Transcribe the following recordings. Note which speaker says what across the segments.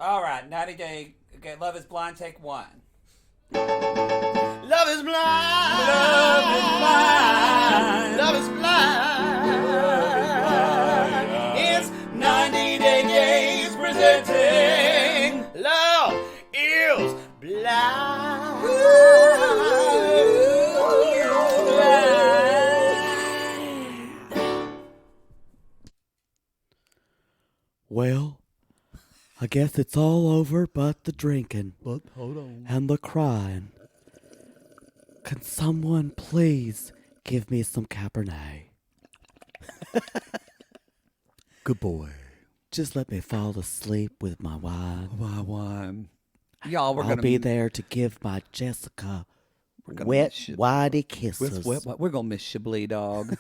Speaker 1: All right, 90 Day. Okay, Love is Blind, take one.
Speaker 2: Love is blind.
Speaker 1: Love is blind.
Speaker 2: Love is blind.
Speaker 1: It's 90 Day Gays presenting
Speaker 2: Love is blind.
Speaker 3: Well, I guess it's all over but the drinking.
Speaker 2: But hold on.
Speaker 3: And the crying. Can someone please give me some Cabernet?
Speaker 2: Good boy.
Speaker 3: Just let me fall asleep with my wine.
Speaker 2: My wine.
Speaker 1: Y'all.
Speaker 3: I'll be there to give my Jessica
Speaker 2: gonna
Speaker 3: wet,
Speaker 2: miss you.
Speaker 3: whitey kisses.
Speaker 1: We're going to miss Chablis, dog.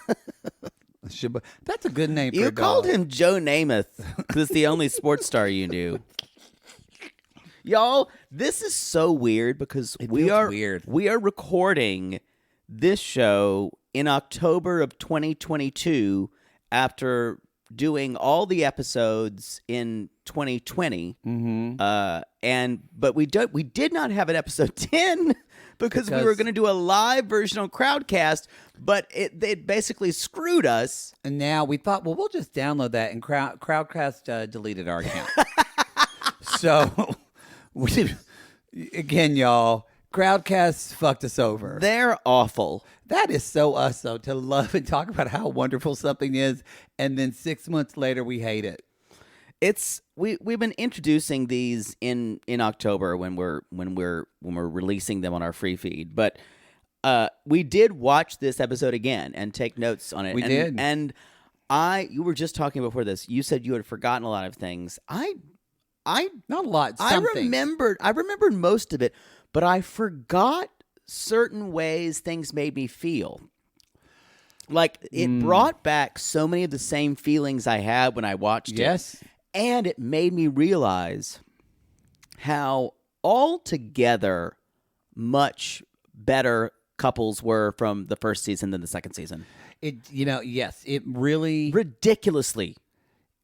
Speaker 1: That's a good name for
Speaker 3: You
Speaker 1: a dog.
Speaker 3: called him Joe Namath because it's the only sports star you knew. Y'all, this is so weird because we
Speaker 1: feels
Speaker 3: are
Speaker 1: weird.
Speaker 3: we are recording this show in October of 2022 after doing all the episodes in 2020.
Speaker 1: Mm-hmm.
Speaker 3: But we did not have an episode 10 because we were going to do a live version on Crowdcast, but it basically screwed us.
Speaker 1: And now we thought, well, we'll just download that, and Crowdcast deleted our account. So, again, y'all, Crowdcast fucked us over.
Speaker 3: They're awful.
Speaker 1: That is so us, though, to love and talk about how wonderful something is, and then 6 months later we hate it.
Speaker 3: It's we've been introducing these in October when we're releasing them on our free feed, but we did watch this episode again and take notes on it.
Speaker 1: We did.
Speaker 3: And you were just talking before this. You said you had forgotten a lot of things. I
Speaker 1: Not a lot.
Speaker 3: I remembered most of it, but I forgot certain ways things made me feel. Like it brought back so many of the same feelings I had when I watched it.
Speaker 1: Yes.
Speaker 3: And it made me realize how altogether much better couples were from the first season than the second season.
Speaker 1: Yes, it really,
Speaker 3: Ridiculously.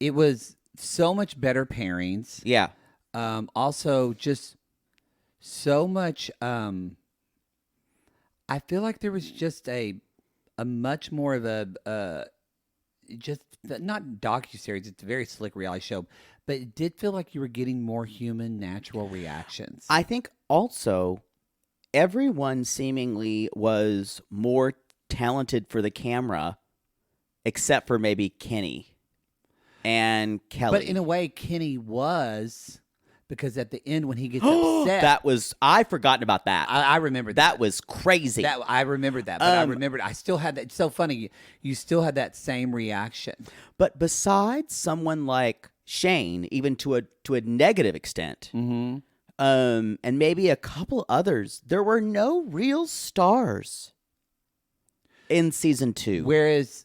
Speaker 1: it was so much better pairings.
Speaker 3: Yeah.
Speaker 1: Also, just so much. I feel like there was just a much more of a just not docuseries. It's a very slick reality show, but it did feel like you were getting more human, natural reactions.
Speaker 3: I think also everyone seemingly was more talented for the camera, except for maybe Kenny and Kelly.
Speaker 1: But in a way, Kenny was, because at the end when he gets upset,
Speaker 3: I've forgotten about that.
Speaker 1: I remember
Speaker 3: That was crazy.
Speaker 1: I remembered that, but I still had that. It's so funny. You still had that same reaction.
Speaker 3: But besides someone like Shane, even to a negative extent, and maybe a couple others, there were no real stars in season 2.
Speaker 1: Whereas,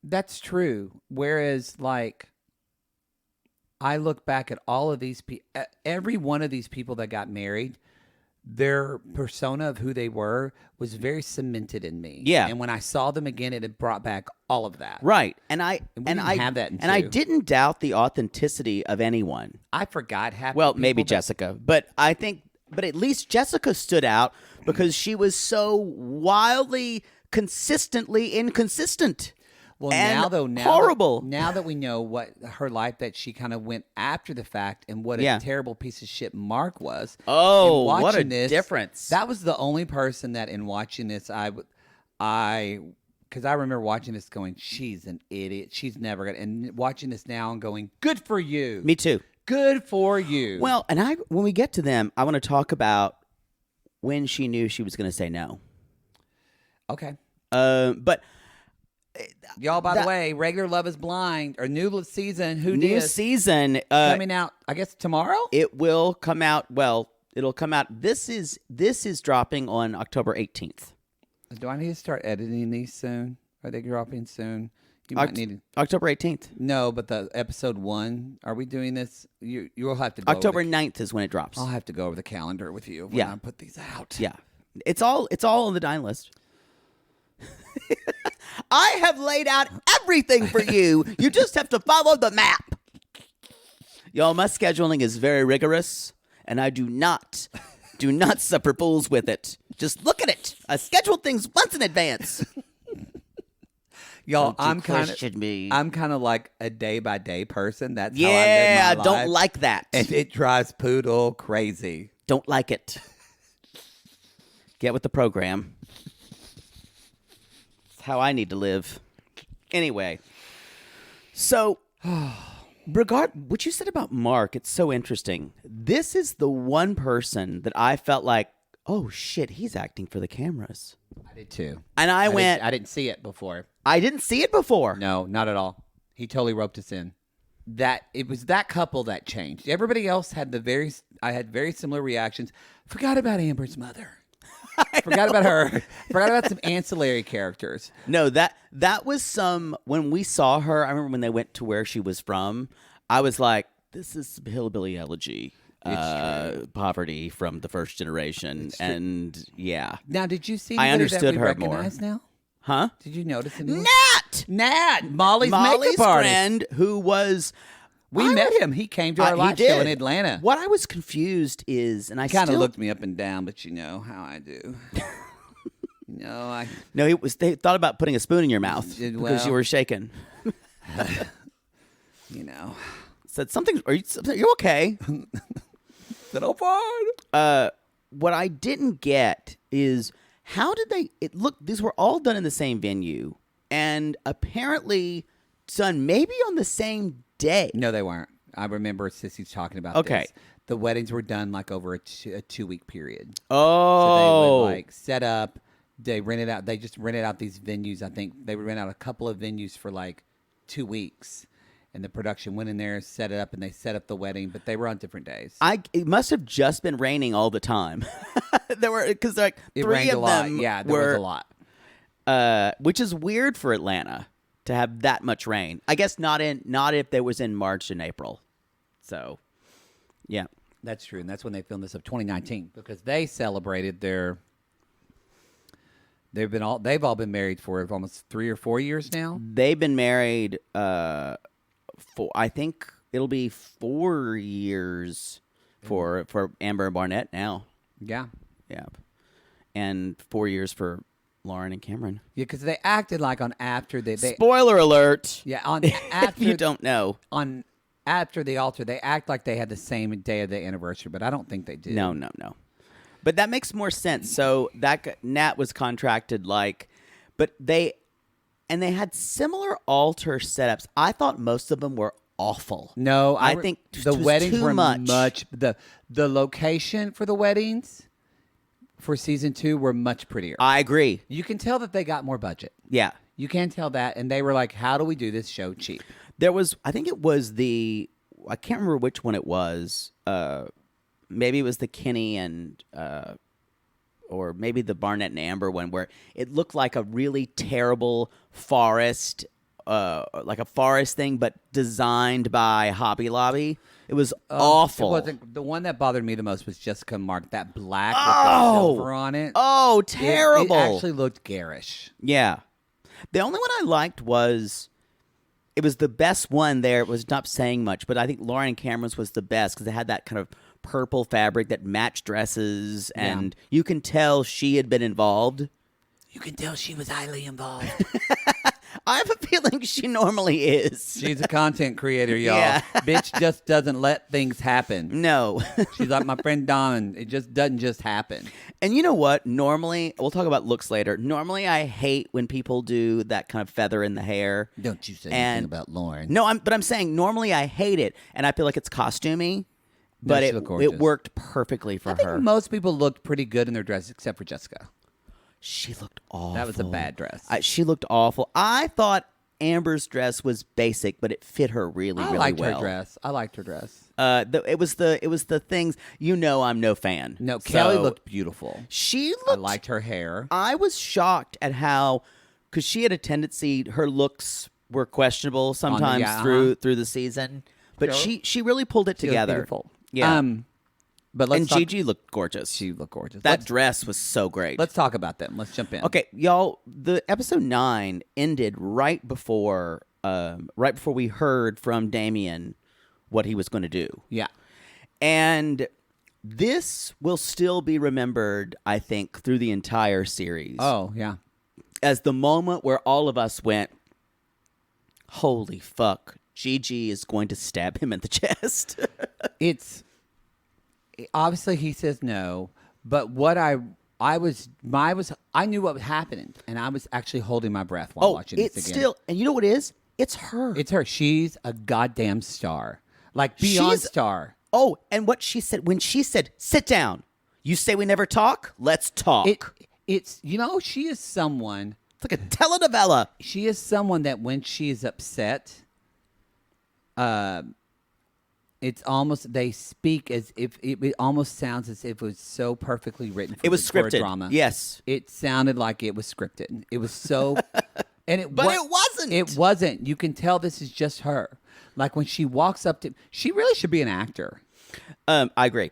Speaker 1: that's true. Whereas, like, I look back at all of these people, every one of these people that got married, their persona of who they were was very cemented in me.
Speaker 3: Yeah.
Speaker 1: And when I saw them again, it had brought back all of that.
Speaker 3: Right. And I
Speaker 1: And we didn't have that in
Speaker 3: and I
Speaker 1: 2.
Speaker 3: didn't doubt the authenticity of anyone.
Speaker 1: I forgot half.
Speaker 3: Well,
Speaker 1: the
Speaker 3: maybe
Speaker 1: people that-
Speaker 3: Jessica, but at least Jessica stood out because she was so wildly, consistently inconsistent.
Speaker 1: Well,
Speaker 3: and horrible.
Speaker 1: Now that we know what her life, that she kind of went after the fact, and what a
Speaker 3: Yeah.
Speaker 1: terrible piece of shit Mark was.
Speaker 3: Oh,
Speaker 1: in
Speaker 3: what a
Speaker 1: watching this,
Speaker 3: difference.
Speaker 1: That was the only person that in watching this, because I remember watching this going, she's an idiot. She's never gonna. And watching this now and going, good for you.
Speaker 3: Me too.
Speaker 1: Good for you.
Speaker 3: Well, and when we get to them, I want to talk about when she knew she was going to say no.
Speaker 1: okay.
Speaker 3: But
Speaker 1: Y'all, by the way, regular Love is Blind, or new season, who
Speaker 3: new
Speaker 1: did,
Speaker 3: season,
Speaker 1: coming out, I guess, tomorrow?
Speaker 3: it will come out. Well, it'll come out. This is dropping on October 18th.
Speaker 1: Do I need to start editing these soon? Are they dropping soon? You might need to.
Speaker 3: October 18th.
Speaker 1: No, but the episode 1, are we doing this? You'll have to go
Speaker 3: October
Speaker 1: over
Speaker 3: 9th is when it drops.
Speaker 1: I'll have to go over the calendar with you when
Speaker 3: Yeah.
Speaker 1: I put these out.
Speaker 3: Yeah. It's all on the dine list. I have laid out everything for you. You just have to follow the map. Y'all, my scheduling is very rigorous, and I do not suffer fools with it. Just look at it. I schedule things months in advance.
Speaker 1: Y'all,
Speaker 3: Don't you
Speaker 1: I'm kind
Speaker 3: question me.
Speaker 1: of like a day by day person. That's how I
Speaker 3: Yeah,
Speaker 1: live my
Speaker 3: don't
Speaker 1: life.
Speaker 3: like that.
Speaker 1: And it drives Poodle crazy.
Speaker 3: Don't like it. Get with the program. It's how I need to live. Anyway, so what you said about Mark, it's so interesting. This is the one person that I felt like, oh shit, he's acting for the cameras.
Speaker 1: I did too.
Speaker 3: And I went,
Speaker 1: I didn't see it before.
Speaker 3: I didn't see it before.
Speaker 1: No, not at all. He totally roped us in. That it was that couple that changed. Everybody else had I had very similar reactions. Forgot about Amber's mother. Forgot about her. Forgot about some ancillary characters.
Speaker 3: No, that was some, when we saw her, I remember when they went to where she was from, I was like, this is hillbilly elegy. Poverty from the first generation. And yeah.
Speaker 1: Now, did you see?
Speaker 3: I
Speaker 1: anybody
Speaker 3: understood
Speaker 1: that we
Speaker 3: her more.
Speaker 1: recognize now?
Speaker 3: Huh?
Speaker 1: Did you notice anyone?
Speaker 3: Nat!
Speaker 1: Molly's makeup artist.
Speaker 3: friend who was...
Speaker 1: We met him. He came to our
Speaker 3: he
Speaker 1: live
Speaker 3: did.
Speaker 1: show in Atlanta.
Speaker 3: What I was confused is, and I
Speaker 1: Kind of
Speaker 3: still...
Speaker 1: looked me up and down, but you know how I do.
Speaker 3: No, they thought about putting a spoon in your mouth because
Speaker 1: well.
Speaker 3: you were shaking.
Speaker 1: you know.
Speaker 3: Said something. You're okay?
Speaker 1: Said, oh, fine.
Speaker 3: What I didn't get is how did they? These were all done in the same venue, and apparently done maybe on the same day.
Speaker 1: No, they weren't. I remember Sissy's talking about
Speaker 3: Okay.
Speaker 1: this. The weddings were done like over a 2-week period.
Speaker 3: Oh,
Speaker 1: So they would like set up. They rented out. They just rented out these venues. I think they would rent out a couple of venues for like 2 weeks, and the production went in there, set it up, and they set up the wedding. But they were on different days.
Speaker 3: It must have just been raining all the time. There were because like
Speaker 1: It
Speaker 3: three
Speaker 1: rained
Speaker 3: of
Speaker 1: a lot.
Speaker 3: them
Speaker 1: Yeah, there
Speaker 3: were
Speaker 1: was a lot.
Speaker 3: which is weird for Atlanta to have that much rain. I guess not if there was in March and April. So, yeah.
Speaker 1: That's true, and that's when they filmed this of 2019 because they celebrated their. They've all been married for almost 3 or 4 years now.
Speaker 3: They've been married I think it'll be 4 years for Amber and Barnett now.
Speaker 1: Yeah,
Speaker 3: Yeah. And 4 years for Lauren and Cameron.
Speaker 1: yeah, because they acted like on after they
Speaker 3: Spoiler alert.
Speaker 1: yeah on
Speaker 3: If
Speaker 1: after
Speaker 3: you don't know.
Speaker 1: on after the altar they act like they had the same day of the anniversary, but I don't think they did.
Speaker 3: No. But that makes more sense. So Nat was contracted but they had similar altar setups. I thought most of them were awful.
Speaker 1: No,
Speaker 3: I think
Speaker 1: the
Speaker 3: it was
Speaker 1: weddings
Speaker 3: too
Speaker 1: were
Speaker 3: much.
Speaker 1: the location for the weddings for season 2 were much prettier.
Speaker 3: I agree.
Speaker 1: You can tell that they got more budget.
Speaker 3: Yeah.
Speaker 1: You can tell that, and they were like, "How do we do this show cheap?"
Speaker 3: There was, I think it was I can't remember which one it was. Maybe it was the Kenny and, or maybe the Barnett and Amber one where it looked like a really terrible forest, like a forest thing, but designed by Hobby Lobby. It was awful.
Speaker 1: It wasn't, the one that bothered me the most was Jessica Mark. That black with the silver on it.
Speaker 3: Oh,
Speaker 1: It-
Speaker 3: terrible.
Speaker 1: It actually looked garish.
Speaker 3: Yeah. The only one I liked was, it was the best one there. It was not saying much, but I think Lauren and Cameron's was the best because they had that kind of purple fabric that matched dresses, and you can tell she had been involved.
Speaker 1: You can tell she was highly involved.
Speaker 3: I have a feeling she normally is.
Speaker 1: She's a content creator, y'all.
Speaker 3: Yeah.
Speaker 1: Bitch just doesn't let things happen.
Speaker 3: No.
Speaker 1: She's like my friend Don. It just doesn't just happen.
Speaker 3: And you know what? Normally, we'll talk about looks later. Normally, I hate when people do that kind of feather in the hair.
Speaker 1: Don't you say
Speaker 3: And-
Speaker 1: anything about Lauren.
Speaker 3: No, but I'm saying normally I hate it, and I feel like it's costumey. But
Speaker 1: she looked gorgeous.
Speaker 3: it worked perfectly for
Speaker 1: I think
Speaker 3: her.
Speaker 1: most people looked pretty good in their dresses except for Jessica.
Speaker 3: She looked awful.
Speaker 1: That was a bad dress.
Speaker 3: She looked awful. I thought Amber's dress was basic, but it fit her really,
Speaker 1: I
Speaker 3: really
Speaker 1: liked
Speaker 3: well.
Speaker 1: her dress. I liked her dress.
Speaker 3: It was the things. You know, I'm no fan.
Speaker 1: No,
Speaker 3: So,
Speaker 1: Kelly looked beautiful.
Speaker 3: She
Speaker 1: I
Speaker 3: looked.
Speaker 1: liked her hair.
Speaker 3: I was shocked at how, because she had a tendency. Her looks were questionable sometimes
Speaker 1: yeah,
Speaker 3: through the season, but
Speaker 1: Sure.
Speaker 3: she really pulled it
Speaker 1: She was
Speaker 3: together.
Speaker 1: beautiful.
Speaker 3: Yeah.
Speaker 1: But let's
Speaker 3: And
Speaker 1: talk,
Speaker 3: Gigi looked gorgeous.
Speaker 1: she looked gorgeous.
Speaker 3: That dress was so great.
Speaker 1: Let's talk about them. Let's jump in.
Speaker 3: Okay, y'all. The episode 9 ended right before we heard from Damien what he was going to do.
Speaker 1: Yeah.
Speaker 3: And this will still be remembered, I think, through the entire series.
Speaker 1: Oh, yeah.
Speaker 3: As the moment where all of us went, holy fuck, Gigi is going to stab him in the chest.
Speaker 1: It's obviously he says no, but what I knew what was happening, and I was actually holding my breath while watching this
Speaker 3: it's
Speaker 1: again.
Speaker 3: still, and you know what it is? It's her.
Speaker 1: It's her. She's a goddamn star, like beyond
Speaker 3: She's-
Speaker 1: star.
Speaker 3: Oh, and what she said when she said, "Sit down." You say we never talk? Let's talk.
Speaker 1: It's she is someone.
Speaker 3: It's like a telenovela.
Speaker 1: She is someone that when she is upset, it's almost they speak as if it almost sounds as if it was so perfectly written.
Speaker 3: It was
Speaker 1: for a
Speaker 3: scripted.
Speaker 1: drama.
Speaker 3: Yes.
Speaker 1: It sounded like it was scripted. It was so, and it
Speaker 3: But it wasn't.
Speaker 1: It wasn't. You can tell this is just her. Like when she walks up to, she really should be an actor.
Speaker 3: I agree.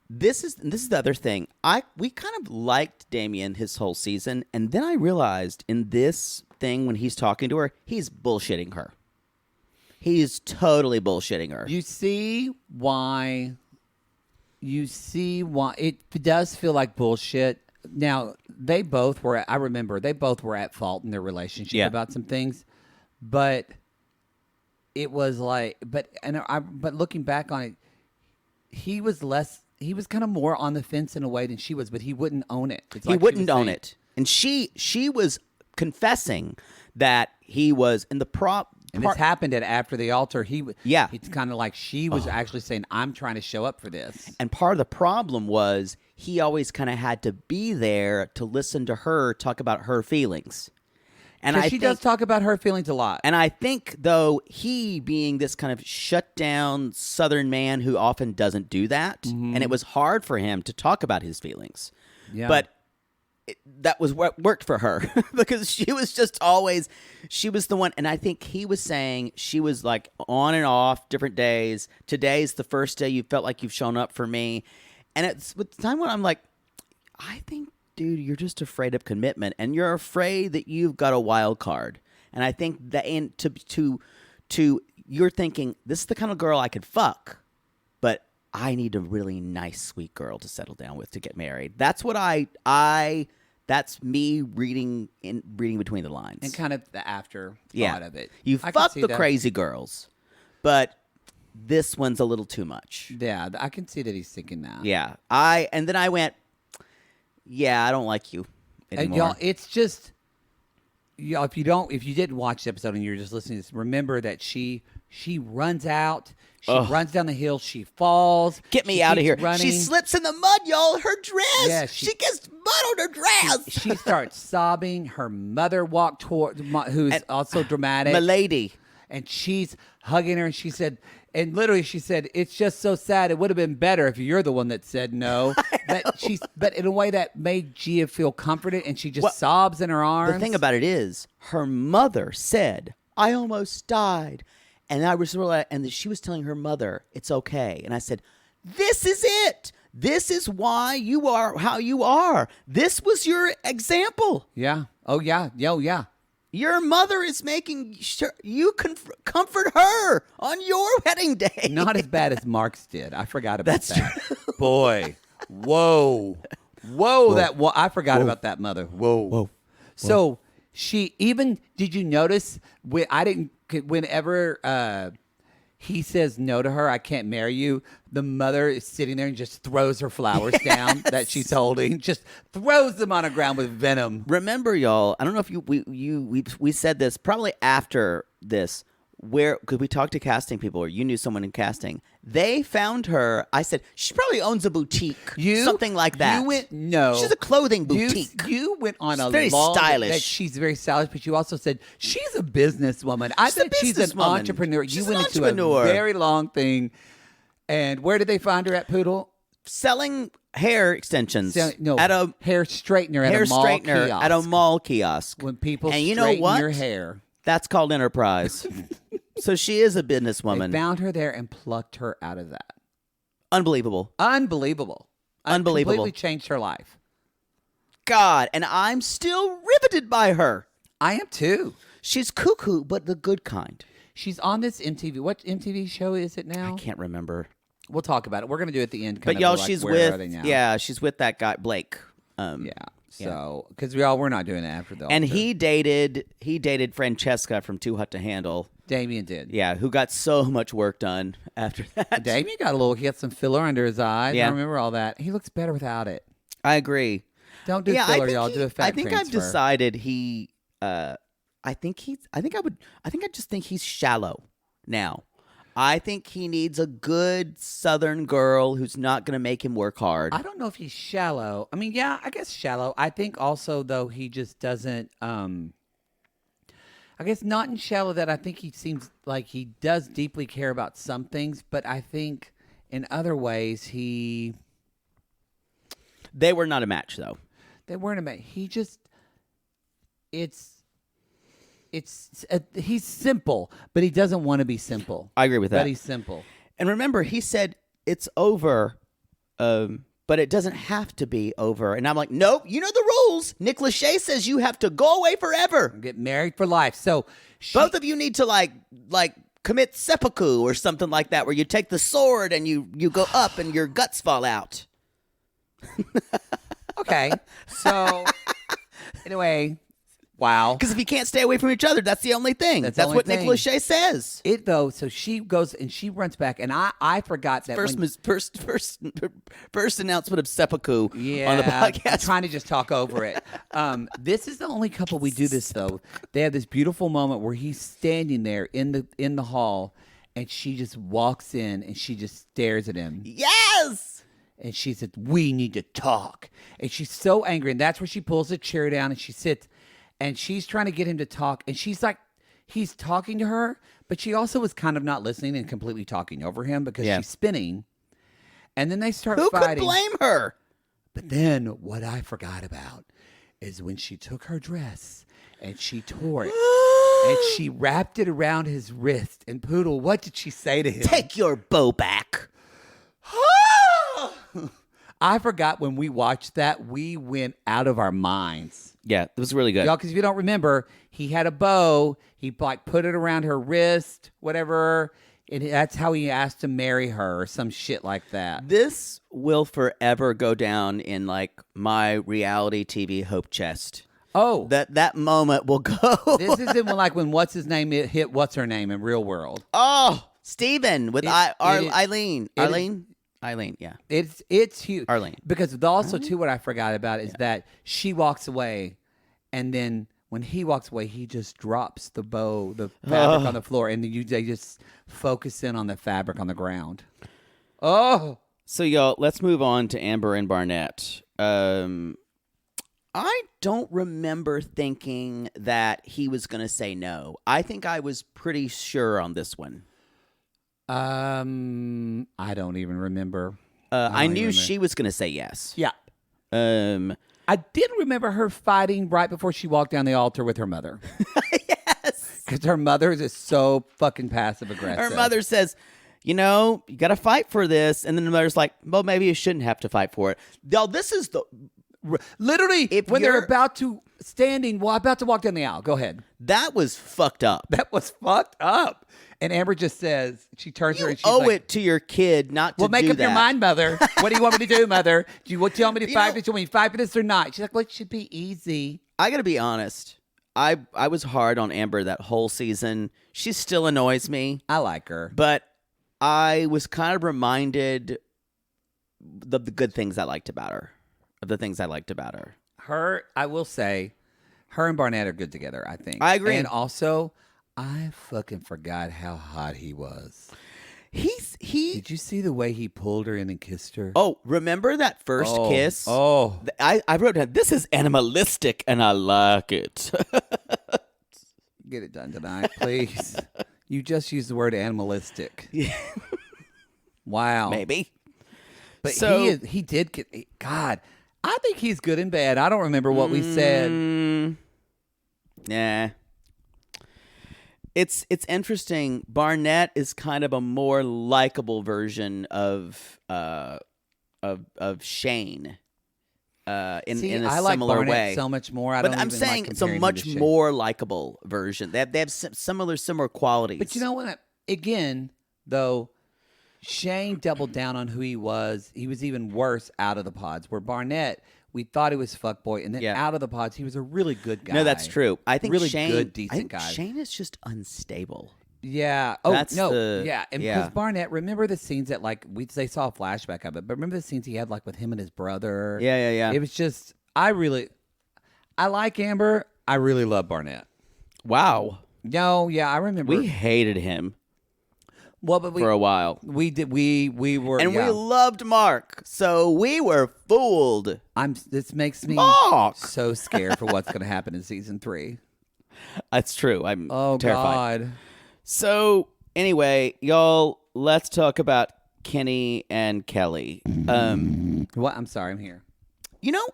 Speaker 3: This is the other thing. We kind of liked Damien his whole season, and then I realized in this thing when he's talking to her, he's bullshitting her. He's totally bullshitting her.
Speaker 1: You see why it does feel like bullshit. Now, they both were at fault in their relationship
Speaker 3: Yeah.
Speaker 1: about some things, but it was like, but looking back on it, he was kind of more on the fence in a way than she was, but he wouldn't own it. It's
Speaker 3: He
Speaker 1: like she
Speaker 3: wouldn't
Speaker 1: was
Speaker 3: own
Speaker 1: saying-
Speaker 3: it. And she was confessing that he was in the
Speaker 1: And this happened after the altar.
Speaker 3: Yeah.
Speaker 1: It's kind of like she was actually saying, "I'm trying to show up for this."
Speaker 3: And part of the problem was he always kind of had to be there to listen to her talk about her feelings. And
Speaker 1: She does talk about her feelings a lot.
Speaker 3: And I think, though, he being this kind of shut down Southern man who often doesn't do that, and it was hard for him to talk about his feelings.
Speaker 1: Yeah.
Speaker 3: But that was what worked for her because she was just always, she was the one. And I think he was saying she was like on and off different days. Today's the first day you felt like you've shown up for me. And it's with the time when I'm like, I think, dude, you're just afraid of commitment, and you're afraid that you've got a wild card. And I think that you're thinking, this is the kind of girl I could fuck, but I need a really nice, sweet girl to settle down with to get married. That's what that's me reading between the lines.
Speaker 1: And kind of the after thought of it.
Speaker 3: You
Speaker 1: I can
Speaker 3: fuck
Speaker 1: see
Speaker 3: the
Speaker 1: that.
Speaker 3: crazy girls, but this one's a little too much.
Speaker 1: Yeah, I can see that he's thinking that.
Speaker 3: Yeah. And then I went, yeah, I don't like you anymore.
Speaker 1: Y'all, it's just, y'all, if you didn't watch the episode and you're just listening to this, remember that she runs out, she runs down the hill, she falls.
Speaker 3: Get me
Speaker 1: she
Speaker 3: out of
Speaker 1: keeps
Speaker 3: here.
Speaker 1: Running.
Speaker 3: She slips in the mud, y'all. Her dress.
Speaker 1: Yeah,
Speaker 3: she gets mud on her dress.
Speaker 1: She starts sobbing. Her mother walked toward, who's also dramatic.
Speaker 3: Milady.
Speaker 1: And she's hugging her, and she said, and literally she said, "It's just so sad. It would have been better if you're the one that said no." But in a way that made Gia feel comforted, and she just sobs in her arms.
Speaker 3: The thing about it is, her mother said, "I almost died," and I was realizing, and she was telling her mother, "It's okay." And I said, "This is it. This is why you are how you are. This was your example.
Speaker 1: Yeah. Oh yeah. Yeah.
Speaker 3: Your mother is making sure you comfort her on your wedding day."
Speaker 1: Not as bad as Mark's did. I forgot about
Speaker 3: That's
Speaker 1: that. Boy. Whoa. I forgot about that mother. Whoa. So she even, did you notice whenever he says no to her, "I can't marry you," the mother is sitting there and just throws her flowers down that she's holding, just throws them on the ground with venom.
Speaker 3: Remember, y'all, I don't know if we said this probably after this, because we talked to casting people, or you knew someone in casting. They found her. I said, she probably owns a boutique, something like that.
Speaker 1: You went, no.
Speaker 3: She's a clothing boutique.
Speaker 1: You went on
Speaker 3: She's
Speaker 1: a
Speaker 3: very
Speaker 1: long,
Speaker 3: stylish.
Speaker 1: that she's very stylish, but you also said she's a businesswoman. I
Speaker 3: She's a
Speaker 1: bet she's an
Speaker 3: businesswoman.
Speaker 1: entrepreneur.
Speaker 3: She's
Speaker 1: You
Speaker 3: an
Speaker 1: went into
Speaker 3: entrepreneur.
Speaker 1: a very long thing. And where did they find her at, Poodle?
Speaker 3: Selling hair extensions
Speaker 1: At a hair straightener at
Speaker 3: hair
Speaker 1: a mall
Speaker 3: straightener
Speaker 1: kiosk.
Speaker 3: at a mall kiosk.
Speaker 1: When people
Speaker 3: and you know
Speaker 1: straighten
Speaker 3: what?
Speaker 1: your hair.
Speaker 3: That's called enterprise. So she is a
Speaker 1: They
Speaker 3: businesswoman.
Speaker 1: found her there and plucked her out of that.
Speaker 3: Unbelievable.
Speaker 1: Unbelievable.
Speaker 3: Unbelievable.
Speaker 1: Completely changed her life.
Speaker 3: God, and I'm still riveted by her.
Speaker 1: I am too.
Speaker 3: She's cuckoo, but the good kind.
Speaker 1: She's on this MTV. What MTV show is it now?
Speaker 3: I can't remember.
Speaker 1: We'll talk about it. We're gonna do it at the end.
Speaker 3: But
Speaker 1: kind
Speaker 3: y'all,
Speaker 1: of like,
Speaker 3: she's
Speaker 1: where are
Speaker 3: with
Speaker 1: they now?
Speaker 3: she's with that guy Blake.
Speaker 1: Yeah. So, because we're not doing it after the
Speaker 3: And
Speaker 1: altar.
Speaker 3: he dated Francesca from Too Hot to Handle.
Speaker 1: Damien did.
Speaker 3: Yeah, who got so much work done after that.
Speaker 1: Damien got he got some filler under his eyes.
Speaker 3: Yeah.
Speaker 1: I remember all that. He looks better without it.
Speaker 3: I agree.
Speaker 1: Don't do
Speaker 3: I
Speaker 1: filler,
Speaker 3: think
Speaker 1: y'all. Do a fat
Speaker 3: I think I've
Speaker 1: transfer.
Speaker 3: decided I just think he's shallow now. I think he needs a good Southern girl who's not going to make him work hard.
Speaker 1: I don't know if he's shallow. I mean, yeah, I guess shallow. I think also though he just doesn't. I guess not in shallow that I think he seems like he does deeply care about some things, but I think in other ways
Speaker 3: They were not a match, though.
Speaker 1: they weren't a man. He just he's simple, but he doesn't want to be simple.
Speaker 3: I agree with that.
Speaker 1: But he's simple.
Speaker 3: And remember, he said it's over, but it doesn't have to be over. And I'm like, nope, you know the rules. Nick Lachey says you have to go away forever.
Speaker 1: Get married for life. So
Speaker 3: Both of you need to like commit seppuku or something like that, where you take the sword and you go up and your guts fall out.
Speaker 1: okay. So anyway, wow.
Speaker 3: Because if you can't stay away from each other, that's the only thing.
Speaker 1: That's
Speaker 3: That's,
Speaker 1: the only
Speaker 3: what Nick
Speaker 1: thing.
Speaker 3: Lachey says.
Speaker 1: It though, so she goes and she runs back, and I forgot that
Speaker 3: First announcement of seppuku on the
Speaker 1: I'm
Speaker 3: podcast.
Speaker 1: trying to just talk over it. This is the only couple we do this though. They have this beautiful moment where he's standing there in the hall, and she just walks in and she just stares at him,
Speaker 3: Yes.
Speaker 1: and she said, "We need to talk." And she's so angry, and that's where she pulls the chair down and she sits, and she's trying to get him to talk, and she's like, he's talking to her, but she also was kind of not listening and completely talking over him because
Speaker 3: Yeah.
Speaker 1: she's spinning. And then they start
Speaker 3: Who
Speaker 1: fighting.
Speaker 3: could blame her?
Speaker 1: But then what I forgot about is when she took her dress and she tore it and she wrapped it around his wrist. And Poodle, what did she say to him?
Speaker 3: Take your bow back.
Speaker 1: I forgot when we watched that, we went out of our minds.
Speaker 3: Yeah, it was really good.
Speaker 1: Y'all, because if you don't remember, he had a bow. He like put it around her wrist, whatever. And that's how he asked to marry her or some shit like that.
Speaker 3: This will forever go down in like my reality TV hope chest.
Speaker 1: Oh,
Speaker 3: That moment will go.
Speaker 1: this is when what's his name hit what's her name in Real World.
Speaker 3: Oh, Steven with Eileen.
Speaker 1: is-
Speaker 3: Eileen, yeah.
Speaker 1: It's huge.
Speaker 3: Arlene.
Speaker 1: Because also too, what I forgot about is that she walks away, and then when he walks away, he just drops the bow, the fabric on the floor, and then they just focus in on the fabric on the ground. Oh,
Speaker 3: So, y'all, let's move on to Amber and Barnett. I don't remember thinking that he was going to say no. I think I was pretty sure on this one.
Speaker 1: I don't even remember.
Speaker 3: I
Speaker 1: don't
Speaker 3: knew
Speaker 1: remember.
Speaker 3: she was going to say yes.
Speaker 1: Yeah,
Speaker 3: Um,
Speaker 1: I did remember her fighting right before she walked down the altar with her mother.
Speaker 3: yes.
Speaker 1: Because her mother is fucking fucking passive aggressive.
Speaker 3: Her mother says, you know, you got to fight for this. And then the mother's like, well, maybe you shouldn't have to fight for it. Now, this is the...
Speaker 1: Literally,
Speaker 3: If
Speaker 1: when they're
Speaker 3: you're-
Speaker 1: about to walk down the aisle. Go ahead.
Speaker 3: That was fucked up.
Speaker 1: That was fucked up. And Amber just says, she turns to her
Speaker 3: You
Speaker 1: and she's
Speaker 3: owe
Speaker 1: like,
Speaker 3: it to your kid not to
Speaker 1: well, make
Speaker 3: do
Speaker 1: up
Speaker 3: that.
Speaker 1: your mind, mother. What do you want me to do, mother? Do you tell me to
Speaker 3: You
Speaker 1: fight
Speaker 3: know-
Speaker 1: this? Do you want me to fight for this or not? She's like, well, it should be easy.
Speaker 3: I got to be honest. I was hard on Amber that whole season. She still annoys me.
Speaker 1: I like her.
Speaker 3: But I was kind of reminded of the good things I liked about her. Of the things I liked about her.
Speaker 1: I will say, her and Barnett are good together, I think.
Speaker 3: I agree.
Speaker 1: And also, I fucking forgot how hot he was.
Speaker 3: He.
Speaker 1: Did you see the way he pulled her in and kissed her?
Speaker 3: Oh, remember that first kiss?
Speaker 1: Oh.
Speaker 3: I wrote down, this is animalistic and I like it.
Speaker 1: Get it done tonight, please. You just used the word animalistic.
Speaker 3: Yeah.
Speaker 1: Wow.
Speaker 3: Maybe.
Speaker 1: But
Speaker 3: So-
Speaker 1: he did get, God, I think he's good and bad. I don't remember what we said.
Speaker 3: Yeah. It's interesting. Barnett is kind of a more likable version of Shane.
Speaker 1: See,
Speaker 3: in a
Speaker 1: I like
Speaker 3: similar
Speaker 1: Barnett
Speaker 3: way.
Speaker 1: so much more. I
Speaker 3: But
Speaker 1: don't
Speaker 3: I'm
Speaker 1: even
Speaker 3: saying
Speaker 1: like
Speaker 3: it's a
Speaker 1: comparing him
Speaker 3: much
Speaker 1: to Shane.
Speaker 3: more likable version. They have similar qualities.
Speaker 1: But you know what? Again, though, Shane doubled down on who he was. He was even worse out of the pods. Where Barnett, we thought he was fuckboy, and then
Speaker 3: Yeah.
Speaker 1: out of the pods, he was a really good guy.
Speaker 3: No, that's true. I think
Speaker 1: really
Speaker 3: Shane,
Speaker 1: good, decent
Speaker 3: I think
Speaker 1: guy.
Speaker 3: Shane is just unstable.
Speaker 1: Yeah. Oh
Speaker 3: That's
Speaker 1: no.
Speaker 3: the-
Speaker 1: Yeah. And
Speaker 3: yeah.
Speaker 1: because Barnett, remember the scenes that they saw a flashback of it, but remember the scenes he had with him and his brother.
Speaker 3: Yeah.
Speaker 1: It was just I like Amber. I really love Barnett.
Speaker 3: Wow.
Speaker 1: No, yeah, I remember.
Speaker 3: We hated him
Speaker 1: well, but
Speaker 3: for a while.
Speaker 1: we did we were
Speaker 3: And
Speaker 1: yeah.
Speaker 3: we loved Mark, so we were fooled.
Speaker 1: This makes me
Speaker 3: Mark!
Speaker 1: so scared for what's going to happen in season 3.
Speaker 3: That's true. I'm
Speaker 1: Oh
Speaker 3: terrified.
Speaker 1: God.
Speaker 3: So anyway, y'all, let's talk about Kenny and Kelly.
Speaker 1: What? I'm sorry. I'm here.
Speaker 3: You know,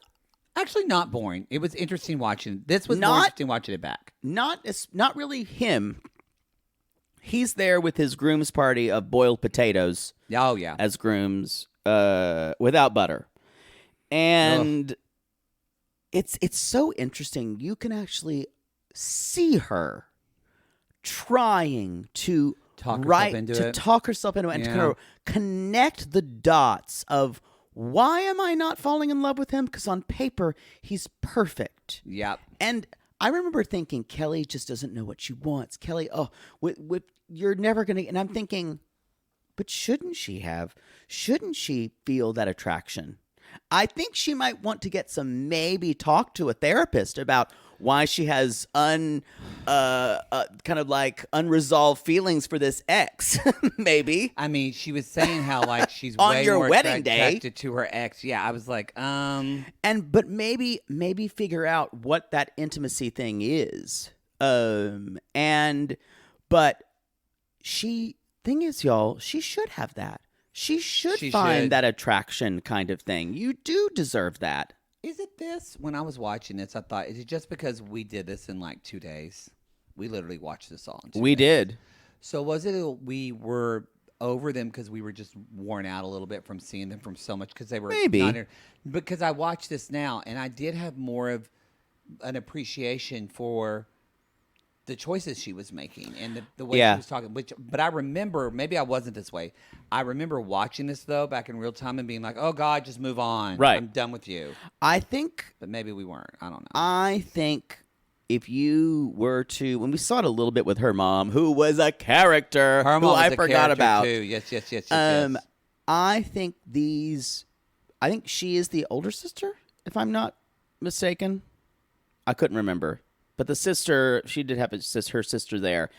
Speaker 1: Actually, not boring. It was interesting watching. This was more
Speaker 3: Not-
Speaker 1: interesting watching it back.
Speaker 3: not really him. He's there with his groom's party of boiled potatoes
Speaker 1: Oh yeah.
Speaker 3: as grooms, without butter, and it's so interesting. You can actually see her trying to
Speaker 1: Talk herself into it.
Speaker 3: talk herself into it, and to
Speaker 1: Yeah.
Speaker 3: kind of connect the dots of why am I not falling in love with him? Because on paper he's perfect.
Speaker 1: Yep.
Speaker 3: And I remember thinking, Kelly just doesn't know what she wants. Kelly, you're never going to. And I'm thinking, but shouldn't she have? Shouldn't she feel that attraction? I think she might want to maybe talk to a therapist about why she has kind of like unresolved feelings for this ex, maybe.
Speaker 1: I mean, she was saying how she's
Speaker 3: On
Speaker 1: way
Speaker 3: your
Speaker 1: more
Speaker 3: wedding day.
Speaker 1: attracted to her ex. Yeah, I was like,
Speaker 3: But maybe figure out what that intimacy thing is. But thing is, y'all, she should have that. She should find
Speaker 1: should.
Speaker 3: that attraction kind of thing. You do deserve that.
Speaker 1: is it this? When I was watching this, I thought, is it just because we did this in 2 days? We literally watched this all in 2
Speaker 3: We
Speaker 1: days.
Speaker 3: did.
Speaker 1: So was it we were over them because we were just worn out a little bit from seeing them from so much because they were
Speaker 3: Maybe.
Speaker 1: because I watched this now and I did have more of an appreciation for the choices she was making and the way
Speaker 3: Yeah.
Speaker 1: she was talking. But I remember, maybe I wasn't this way. I remember watching this though back in real time and being like, "Oh God, just move on.
Speaker 3: Right.
Speaker 1: I'm done with you."
Speaker 3: I think
Speaker 1: But maybe we weren't. I don't know.
Speaker 3: I think if you were to, when we saw it a little bit with her mom, who was a character,
Speaker 1: Her
Speaker 3: who
Speaker 1: mom
Speaker 3: I
Speaker 1: was a
Speaker 3: forgot
Speaker 1: character,
Speaker 3: about.
Speaker 1: too. Yes.
Speaker 3: I think she is the older sister, if I'm not mistaken. I couldn't remember. But the sister, she did have her sister there.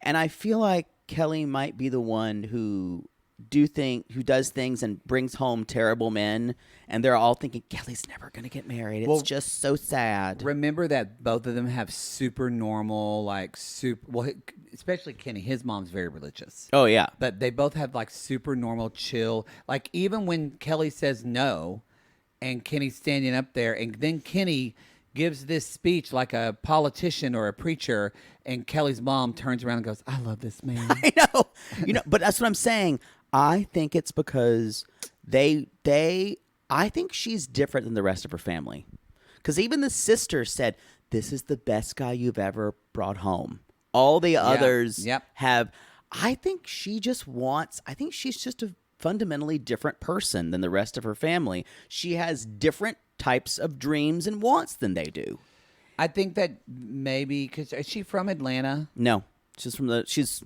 Speaker 3: And I feel like Kelly might be the one who does things and brings home terrible men. And they're all thinking, Kelly's never going to get married. It's just so sad.
Speaker 1: Remember that both of them have super normal, especially Kenny. His mom's very religious.
Speaker 3: Oh, yeah.
Speaker 1: But they both have super normal, chill. Even when Kelly says no and Kenny's standing up there and then Kenny gives this speech like a politician or a preacher and Kelly's mom turns around and goes, "I love this man."
Speaker 3: I know. But that's what I'm saying. I think it's because I think she's different than the rest of her family. Because even the sister said, "This is the best guy you've ever brought home." All the others
Speaker 1: Yep.
Speaker 3: have. I think she's just a fundamentally different person than the rest of her family. She has different types of dreams and wants than they do.
Speaker 1: I think that maybe because is she from Atlanta?
Speaker 3: No, she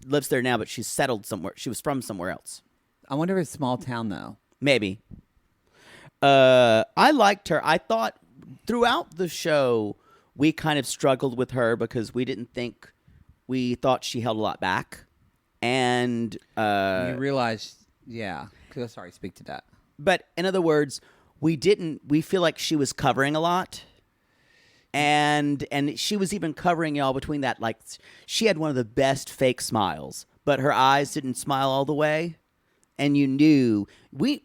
Speaker 3: lives there now, but she's settled somewhere. She was from somewhere else.
Speaker 1: I wonder if it's a small town though.
Speaker 3: Maybe. I liked her. I thought throughout the show we kind of struggled with her because we thought she held a lot back, and
Speaker 1: You realize, yeah. Sorry, speak to that.
Speaker 3: but in other words, we feel like she was covering a lot. And she was even covering y'all between that, she had one of the best fake smiles, but her eyes didn't smile all the way, and you knew it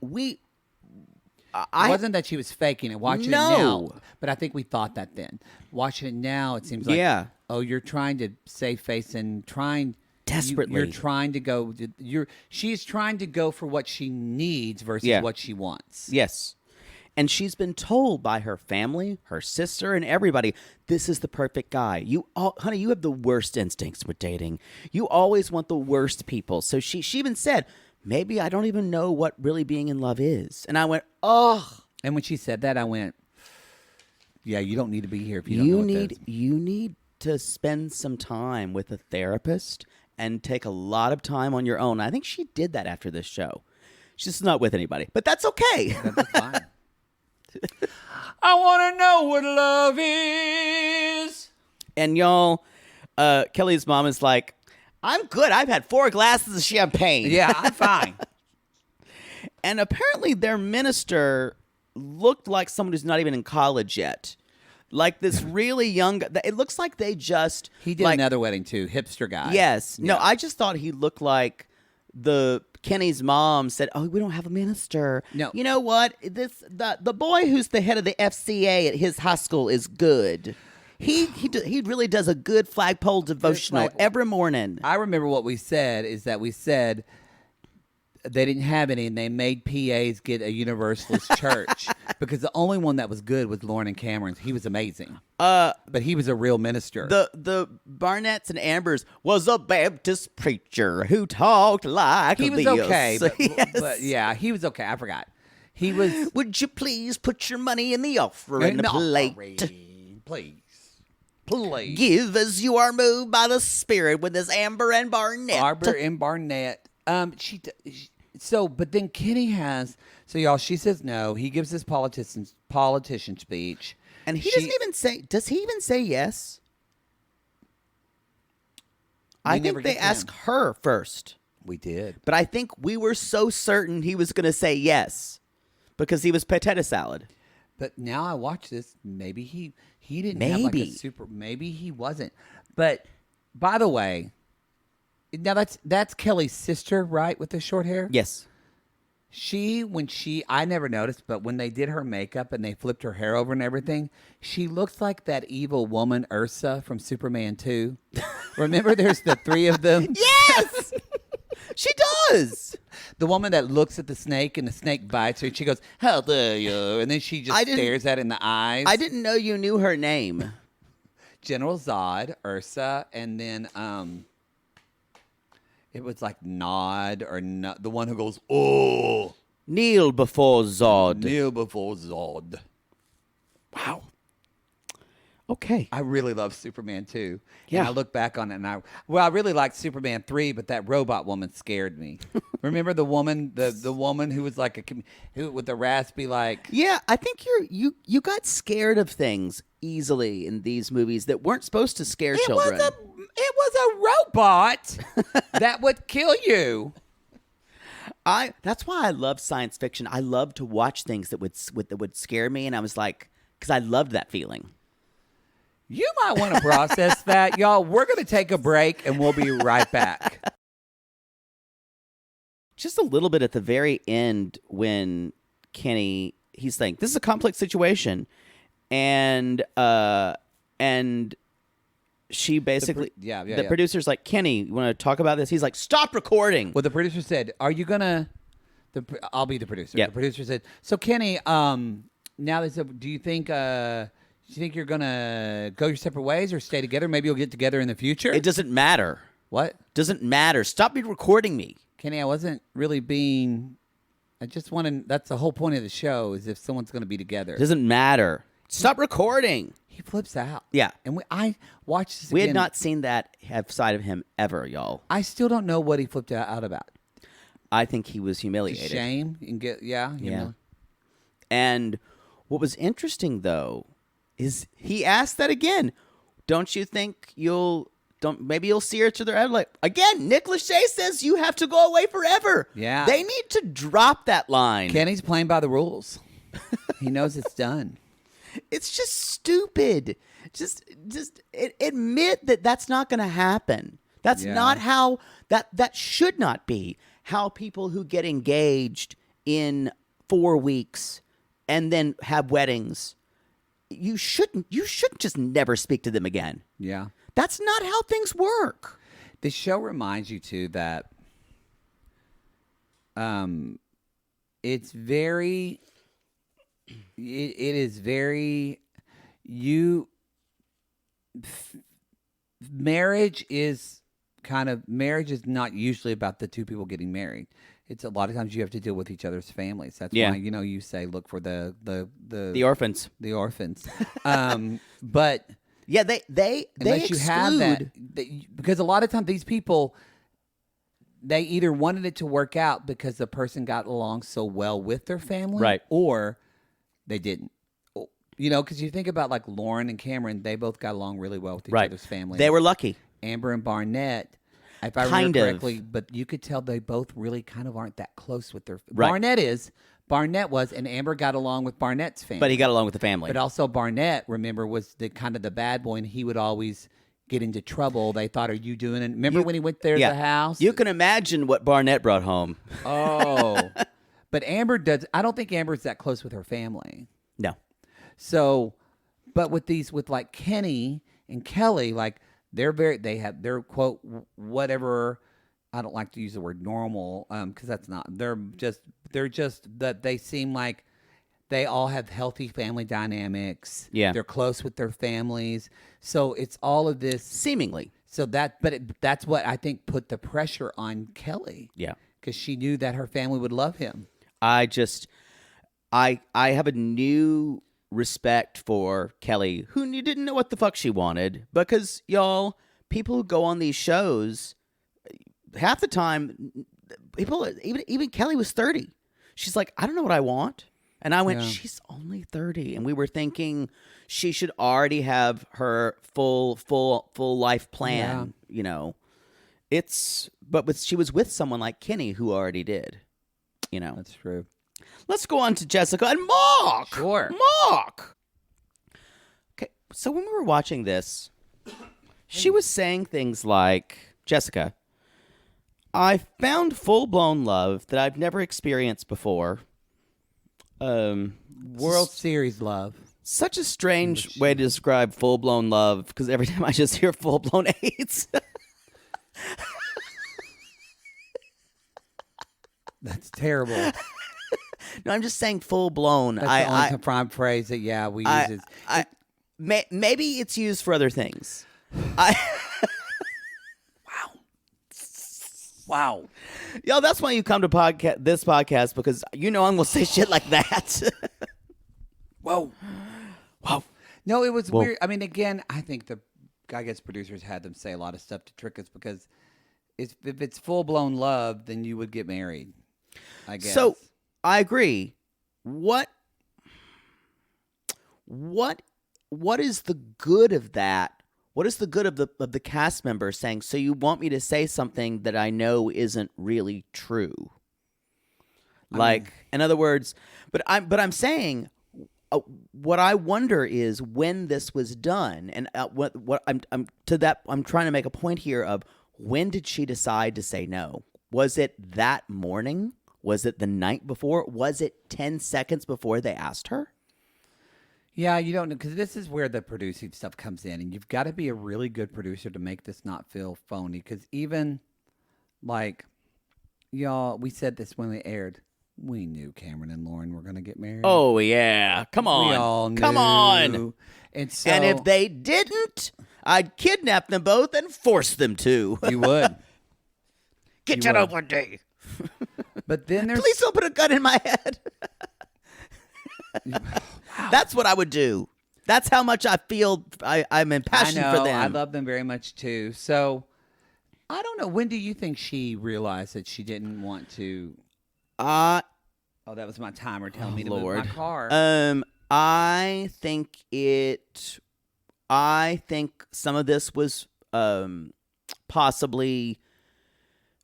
Speaker 1: wasn't that she was faking it. Watching it
Speaker 3: No.
Speaker 1: now, but I think we thought that then. Watching it now, it seems like,
Speaker 3: Yeah.
Speaker 1: oh, you're trying to save face and trying
Speaker 3: Desperately.
Speaker 1: You're trying to go. She's trying to go for what she needs versus
Speaker 3: Yeah.
Speaker 1: what she wants.
Speaker 3: Yes. And she's been told by her family, her sister, and everybody, this is the perfect guy. Honey, you have the worst instincts with dating. You always want the worst people. So she even said, maybe I don't even know what really being in love is. And I went, oh.
Speaker 1: And when she said that, I went, yeah, you don't need to be here if you don't know what that is.
Speaker 3: You need to spend some time with a therapist and take a lot of time on your own. I think she did that after this show. She's just not with anybody, but that's okay.
Speaker 1: That's fine. I want to know what love is.
Speaker 3: And y'all, Kelly's mom is like, I'm good. I've had 4 glasses of champagne.
Speaker 1: Yeah, I'm fine.
Speaker 3: And apparently their minister looked like someone who's not even in college yet. Like this really young. It looks like they just.
Speaker 1: He did another wedding too, hipster guy.
Speaker 3: Yes.
Speaker 1: Yeah.
Speaker 3: No, I just thought he looked like Kenny's mom said, "Oh, we don't have a minister."
Speaker 1: No.
Speaker 3: You know what? The boy who's the head of the FCA at his high school is good. He really does a good flagpole devotional
Speaker 1: like-
Speaker 3: every morning.
Speaker 1: I remember what we said is that we said they didn't have any, and they made PAs get a Universalist church because the only one that was good was Lauren and Cameron's. He was amazing. But he was a real minister.
Speaker 3: The Barnetts and Ambers was a Baptist preacher who talked like
Speaker 1: he was
Speaker 3: this.
Speaker 1: okay, but,
Speaker 3: Yes.
Speaker 1: but yeah, he was okay. I forgot. He was
Speaker 3: Would you please put your money in the offering plate?
Speaker 1: Please.
Speaker 3: Give as you are moved by the Spirit with this Amber and Barnett.
Speaker 1: Arbor and Barnett. But then Kenny has. So y'all, she says no. He gives his politician speech,
Speaker 3: And he doesn't even say. Does he even say yes? I
Speaker 1: never
Speaker 3: think they
Speaker 1: get to him.
Speaker 3: asked her first,
Speaker 1: We did.
Speaker 3: but I think we were so certain he was going to say yes because he was potato salad.
Speaker 1: But now I watch this. Maybe he didn't have like a
Speaker 3: Maybe.
Speaker 1: super. Maybe he wasn't. But by the way, now that's Kelly's sister, right, with the short hair.
Speaker 3: Yes.
Speaker 1: I never noticed, but when they did her makeup and they flipped her hair over and everything, she looks like that evil woman Ursa from Superman 2. Remember, there's the 3 of them.
Speaker 3: Yes, she does.
Speaker 1: The woman that looks at the snake and the snake bites her, and she goes, "How dare you?" And then she just stares at it in the eyes.
Speaker 3: I didn't know you knew her name.
Speaker 1: General Zod, Ursa, and then it was like Nod or not, the one who goes, "Oh,
Speaker 3: Kneel before Zod.
Speaker 1: kneel before Zod."
Speaker 3: Wow. Okay.
Speaker 1: I really love Superman 2.
Speaker 3: Yeah.
Speaker 1: And I look back on it and I really liked Superman 3, but that robot woman scared me. Remember the woman, the woman who was like who with the raspy like.
Speaker 3: Yeah, I think you got scared of things easily in these movies that weren't supposed to scare children.
Speaker 1: It was a robot that would kill you.
Speaker 3: That's why I love science fiction. I love to watch things that would scare me, and I was like, because I loved that feeling.
Speaker 1: You might want to process that, y'all. We're going to take a break and we'll be right back.
Speaker 3: Just a little bit at the very end when Kenny, he's saying, this is a complex situation. And she basically, the producer's like, Kenny, you want to talk about this? He's like, stop recording.
Speaker 1: Well, the producer said, "Are you gonna?" I'll be the producer.
Speaker 3: Yep.
Speaker 1: The producer said, "So Kenny, now they said, do you think you're gonna go your separate ways or stay together? Maybe you'll get together in the future."
Speaker 3: It doesn't matter.
Speaker 1: What?
Speaker 3: Doesn't matter. Stop recording me.
Speaker 1: Kenny, I wasn't really being. I just wanted. That's the whole point of the show is if someone's gonna be together.
Speaker 3: Doesn't matter. Stop recording.
Speaker 1: He flips out.
Speaker 3: Yeah.
Speaker 1: And I watched this
Speaker 3: We
Speaker 1: again.
Speaker 3: had not seen that side of him ever, y'all.
Speaker 1: I still don't know what he flipped out about.
Speaker 3: I think he was
Speaker 1: The
Speaker 3: humiliated.
Speaker 1: shame and
Speaker 3: Yeah.
Speaker 1: know.
Speaker 3: And what was interesting though is he asked that again. Don't you think maybe you'll see her to their end? Like again, Nick Lachey says you have to go away forever.
Speaker 1: Yeah.
Speaker 3: They need to drop that line.
Speaker 1: Kenny's playing by the rules. He knows it's done.
Speaker 3: It's just stupid. Just admit that that's not going to happen. That's
Speaker 1: Yeah.
Speaker 3: not how that should not be how people who get engaged in 4 weeks and then have weddings. You shouldn't just never speak to them again.
Speaker 1: Yeah.
Speaker 3: That's not how things work.
Speaker 1: The show reminds you too that it's very it is very you. Marriage is marriage is not usually about the two people getting married. It's a lot of times you have to deal with each other's families. That's
Speaker 3: Yeah.
Speaker 1: why you say look for the
Speaker 3: orphans.
Speaker 1: the orphans. But
Speaker 3: Yeah, they
Speaker 1: unless you have that, because a lot of times these people, they either wanted it to work out because the person got along so well with their family,
Speaker 3: Right.
Speaker 1: or they didn't. Because you think about like Lauren and Cameron, they both got along really well with each
Speaker 3: Right.
Speaker 1: other's families.
Speaker 3: They were lucky.
Speaker 1: Amber and Barnett, if I
Speaker 3: Kind
Speaker 1: remember
Speaker 3: of.
Speaker 1: correctly, but you could tell they both really kind of aren't that close with their.
Speaker 3: Right.
Speaker 1: Barnett was, and Amber got along with Barnett's family.
Speaker 3: But he got along with the family.
Speaker 1: But also Barnett, remember, was the kind of the bad boy, and he would always get into trouble. They thought, "Are you doing it?" Remember when he went there to the house?
Speaker 3: You can imagine what Barnett brought home.
Speaker 1: Oh, but Amber does. I don't think Amber's that close with her family.
Speaker 3: No.
Speaker 1: So, but with like Kenny and Kelly, like they have their quote whatever. I don't like to use the word normal because that's not. They're just that they seem like they all have healthy family dynamics.
Speaker 3: Yeah.
Speaker 1: They're close with their families. So it's all of this.
Speaker 3: Seemingly.
Speaker 1: So that's what I think put the pressure on Kelly.
Speaker 3: Yeah.
Speaker 1: Because she knew that her family would love him.
Speaker 3: I have a new respect for Kelly, who didn't know what the fuck she wanted, because y'all, people who go on these shows, half the time, people, even Kelly was 30. She's like, I don't know what I want. And I went,
Speaker 1: Yeah.
Speaker 3: she's only 30. And we were thinking she should already have her full life plan, but she was with someone like Kenny who already did,
Speaker 1: That's true.
Speaker 3: Let's go on to Jessica and Mark.
Speaker 1: Sure.
Speaker 3: Mark. Okay, so when we were watching this, she was saying things like, Jessica, I found full-blown love that I've never experienced before.
Speaker 1: World Series love.
Speaker 3: Such a strange way to describe full-blown love, because every time I just hear full-blown AIDS.
Speaker 1: That's terrible.
Speaker 3: No, I'm just saying full-blown.
Speaker 1: That's the only prime phrase that we use.
Speaker 3: Maybe it's used for other things.
Speaker 1: Wow.
Speaker 3: Yo, that's why you come to this podcast, because I'm going to say shit like that.
Speaker 1: Whoa.
Speaker 3: Wow.
Speaker 1: No, it was
Speaker 3: Whoa.
Speaker 1: weird. I mean, again, I think producers had them say a lot of stuff to trick us, because if it's full-blown love, then you would get married, I guess.
Speaker 3: So, I agree. What is the good of that? What is the good of the cast member saying, so you want me to say something that I know isn't really true? In other words, but I'm saying, what I wonder is when this was done, and I'm trying to make a point here of, when did she decide to say no? Was it that morning? Was it the night before? Was it 10 seconds before they asked her?
Speaker 1: Yeah, you don't know, because this is where the producing stuff comes in, and you've got to be a really good producer to make this not feel phony. Because even, y'all, we said this when they aired. We knew Cameron and Lauren were going to get married.
Speaker 3: Oh, yeah. Come on.
Speaker 1: We all knew.
Speaker 3: Come on.
Speaker 1: And so,
Speaker 3: And if they didn't, I'd kidnap them both and force them to.
Speaker 1: you would.
Speaker 3: Get
Speaker 1: You
Speaker 3: that
Speaker 1: would.
Speaker 3: over day.
Speaker 1: But then there's
Speaker 3: Please don't put a gun in my head. That's what I would do. That's how much I feel I'm impassioned
Speaker 1: I know,
Speaker 3: for them.
Speaker 1: I love them very much too. So I don't know. When do you think she realized that she didn't want to? Oh, that was my timer telling me to
Speaker 3: Lord.
Speaker 1: move my car.
Speaker 3: I think some of this was possibly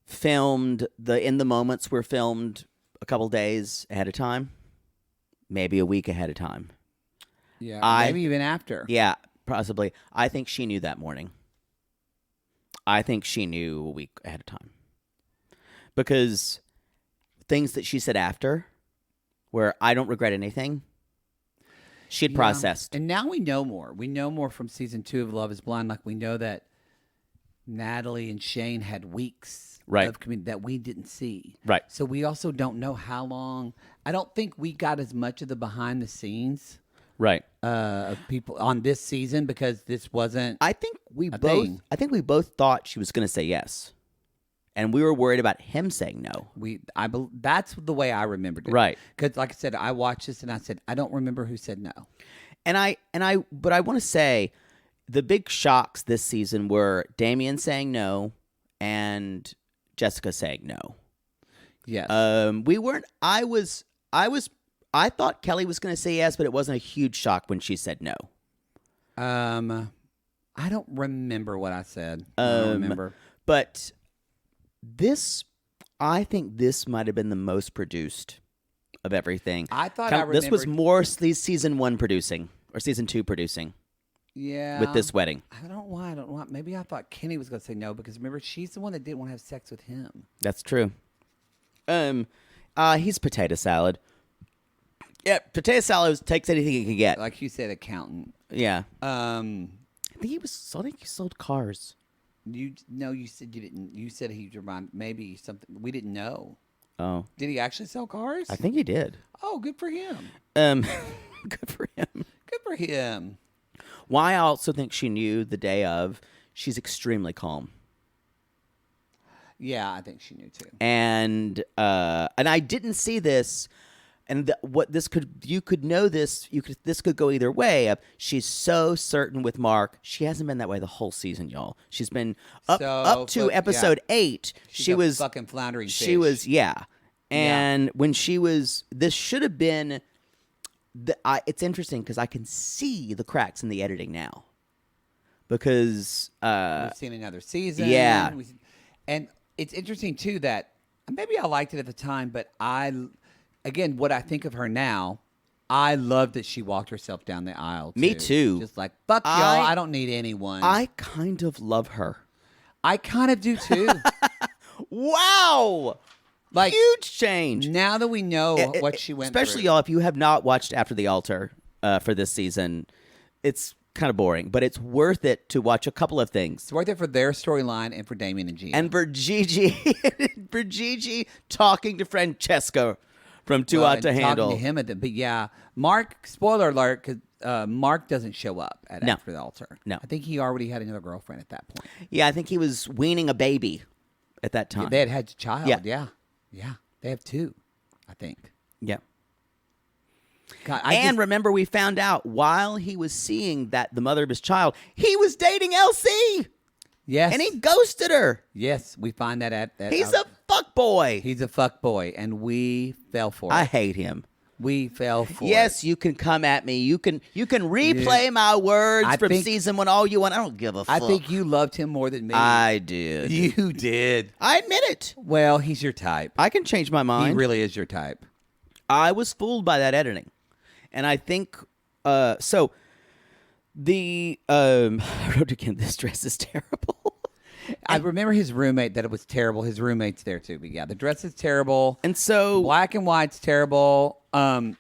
Speaker 3: filmed. In the moments were filmed a couple days ahead of time, maybe a week ahead of time.
Speaker 1: Yeah,
Speaker 3: I-
Speaker 1: maybe even after.
Speaker 3: Yeah, possibly. I think she knew that morning. I think she knew a week ahead of time. Because things that she said after, where I don't regret anything, she'd
Speaker 1: Yeah.
Speaker 3: processed.
Speaker 1: And now we know more. We know more from season 2 of Love is Blind. Like, we know that Natalie and Shane had weeks
Speaker 3: Right.
Speaker 1: of community that we didn't see.
Speaker 3: Right.
Speaker 1: So we also don't know how long. I don't think we got as much of the behind the scenes
Speaker 3: Right.
Speaker 1: of people on this season because this wasn't.
Speaker 3: I think we
Speaker 1: a
Speaker 3: both.
Speaker 1: thing.
Speaker 3: I think we both thought she was going to say yes, and we were worried about him saying no.
Speaker 1: That's the way I remembered it.
Speaker 3: Right.
Speaker 1: Because, like I said, I watched this and I said I don't remember who said no.
Speaker 3: But I want to say, the big shocks this season were Damien saying no, and Jessica saying no.
Speaker 1: Yes.
Speaker 3: We weren't. I thought Kelly was going to say yes, but it wasn't a huge shock when she said no.
Speaker 1: I don't remember what I said. I don't remember.
Speaker 3: But I think this might have been the most produced of everything.
Speaker 1: I thought
Speaker 3: This was more season 1 producing or season 2 producing
Speaker 1: Yeah.
Speaker 3: with this wedding.
Speaker 1: I don't know why. Maybe I thought Kenny was going to say no because remember she's the one that didn't want to have sex with him.
Speaker 3: That's true. He's potato salad. Yeah, potato salad takes anything he can get.
Speaker 1: Like you said, accountant.
Speaker 3: Yeah.
Speaker 1: I
Speaker 3: I think he sold cars.
Speaker 1: you said you didn't. You said he remind maybe something we didn't know.
Speaker 3: Oh,
Speaker 1: Did he actually sell cars?
Speaker 3: I think he did.
Speaker 1: Oh, good for him.
Speaker 3: Good for him.
Speaker 1: Good for him.
Speaker 3: Why I also think she knew the day of. She's extremely calm.
Speaker 1: Yeah, I think she knew too.
Speaker 3: And I didn't see this, and this could go either way. She's so certain with Mark. She hasn't been that way the whole season, y'all. She's been up to episode 8.
Speaker 1: She was fucking floundering.
Speaker 3: She was and when she was, this should have been. It's interesting because I can see the cracks in the editing now. Because
Speaker 1: we've seen another season.
Speaker 3: Yeah.
Speaker 1: And it's interesting too that maybe I liked it at the time, but again, what I think of her now, I love that she walked herself down the aisle.
Speaker 3: Me too.
Speaker 1: Just like, fuck y'all, I don't need anyone.
Speaker 3: I kind of love her.
Speaker 1: I kind of do too.
Speaker 3: Wow.
Speaker 1: Like,
Speaker 3: huge change.
Speaker 1: Now that we know what she went
Speaker 3: especially
Speaker 1: through.
Speaker 3: y'all, if you have not watched After the Altar for this season, it's kind of boring, but it's worth it to watch a couple of things.
Speaker 1: It's worth it for their storyline and for Damien and Gia.
Speaker 3: And for Gigi talking to Francesca from Too Hot to Handle.
Speaker 1: Talking to him but yeah, Mark, spoiler alert, because Mark doesn't show up at After the Altar.
Speaker 3: No.
Speaker 1: I think he already had another girlfriend at that point.
Speaker 3: Yeah, I think he was weaning a baby at that time.
Speaker 1: They had a child.
Speaker 3: Yeah.
Speaker 1: Yeah. They have 2, I think.
Speaker 3: Yeah.
Speaker 1: God,
Speaker 3: remember, we found out while he was seeing the mother of his child, he was dating Elsie.
Speaker 1: Yes.
Speaker 3: And he ghosted her.
Speaker 1: Yes, we find that at
Speaker 3: He's a fuck boy.
Speaker 1: He's a fuck boy, and we fell for it.
Speaker 3: I hate him.
Speaker 1: We fell for it.
Speaker 3: Yes, you can come at me. You can replay my words from season 1 all you want. I don't give a fuck.
Speaker 1: I think you loved him more than me.
Speaker 3: I did.
Speaker 1: You did.
Speaker 3: I admit it.
Speaker 1: Well, he's your type.
Speaker 3: I can change my mind.
Speaker 1: He really is your type.
Speaker 3: I was fooled by that editing. And I think, so the, I wrote again, this dress is terrible.
Speaker 1: I remember his roommate, that it was terrible. His roommate's there too, but yeah, the dress is terrible.
Speaker 3: And so
Speaker 1: black and white's terrible.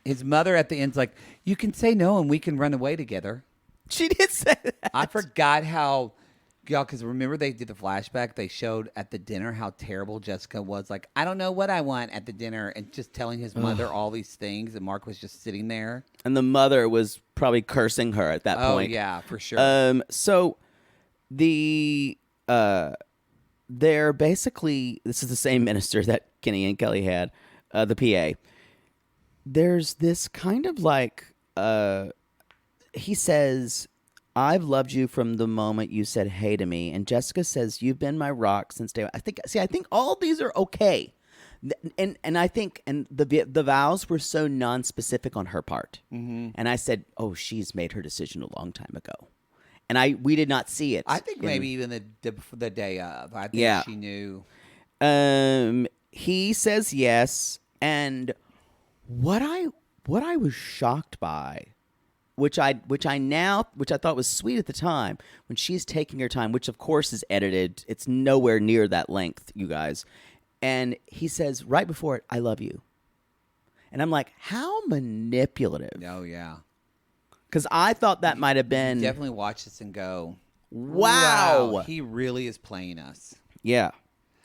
Speaker 1: His mother at the end's like, you can say no and we can run away together.
Speaker 3: She did say that.
Speaker 1: I forgot how, y'all, because remember they did the flashback. They showed at the dinner how terrible Jessica was. Like, I don't know what I want at the dinner, and just telling his mother all these things, and Mark was just sitting there.
Speaker 3: And the mother was probably cursing her at that point.
Speaker 1: Oh yeah, for sure.
Speaker 3: So they're basically, this is the same minister that Kenny and Kelly had, the PA. There's this kind of like, he says, I've loved you from the moment you said hey to me. And Jessica says, you've been my rock since day one. I think all these are okay. And I think, and the vows were so non-specific on her part. Mm-hmm. And I said, oh, she's made her decision a long time ago. And we did not see it.
Speaker 1: I think maybe even the day of. I think she knew.
Speaker 3: He says yes, and what I was shocked by, which I thought was sweet at the time, when she's taking her time, which of course is edited. It's nowhere near that length, you guys. And he says right before it, "I love you," and I'm like, how manipulative.
Speaker 1: Oh yeah.
Speaker 3: Because I thought that might have been...
Speaker 1: Definitely watch this and go,
Speaker 3: wow.
Speaker 1: He really is playing us.
Speaker 3: Yeah.